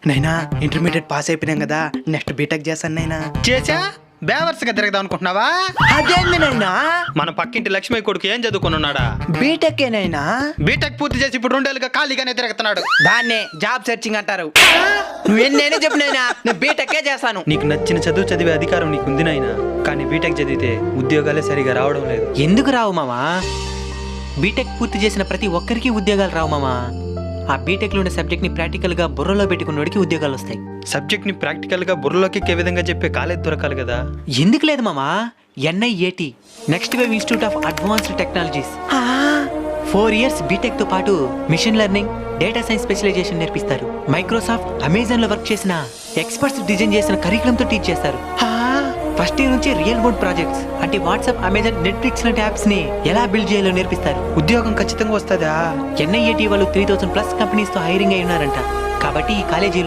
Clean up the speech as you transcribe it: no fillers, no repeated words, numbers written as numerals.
నైనా intermediate pass అయిపోయినాం కదా, నెక్స్ట్ బీటెక్ చేస్తాను నైనా. చేసా బేవర్స్గా తిరగదాం అనుకుంటున్నావా? అదేంది నైనా? మన పక్కింటి లక్ష్మి కొడుకు ఏం చదువుకున్నాడా? బీటెక్ ఏనైనా? బీటెక్ పూర్తి చేసి ఇప్పుడు 2 ఏళ్ళుగా ఖాళీగానే తిరుగుతున్నాడు. దాన్నే జాబ్ సెర్చింగ్ అంటారు. నువ్వేనే చెప్పు నైనా, నేను బీటెక్కే చేస్తాను. నీకు నచ్చిన చదువు చదివే అధికారం నీకుంది నాయనా, కానీ బీటెక్ చదివితే ఉద్యోగాలే సరిగా రావడం లేదు. ఎందుకు రావు మామా? బీటెక్ పూర్తి చేసిన ప్రతి ఒక్కరికి ఉద్యోగాలు రావు మామా. ఆ బీటెక్లో ఉండే సబ్జెక్ట్ని ప్రాక్టికల్గా బుర్రలో పెట్టుకున్నోడికి ఉద్యోగాలు వస్తాయి. సబ్జెక్ట్ని ప్రాక్టికల్గా బుర్రలోకి ఎక్కే విధంగా చెప్పే కాలేజ్ దొరకాలి కదా. ఎందుకు లేదు మామా? NIAT next wave institute of advanced technologies 4 years BTech తో పాటు machine learning, data science specialisation నేర్పిస్తారు. మైక్రోసాఫ్ట్, అమెజాన్ లో వర్క్ చేసిన ఎక్స్పర్ట్స్ డిజైన్ చేసిన కరికులం తో టీచ్ చేస్తారు. ఫస్ట్ ఇయర్ నుంచి రియల్ వరల్డ్ ప్రాజెక్ట్స్ అంటే వాట్సాప్, అమెజాన్, నెట్ఫ్లిక్స్ లాంటి యాప్స్ ని ఎలా బిల్డ్ చేయాలో నేర్పిస్తారు. ఉద్యోగం ఖచ్చితంగా వస్తుందా? NIAT వాళ్ళు 3000+ కంపెనీస్ తో హైరింగ్ అయి ఉన్నారంట. కాబట్టి ఈ కాలేజీ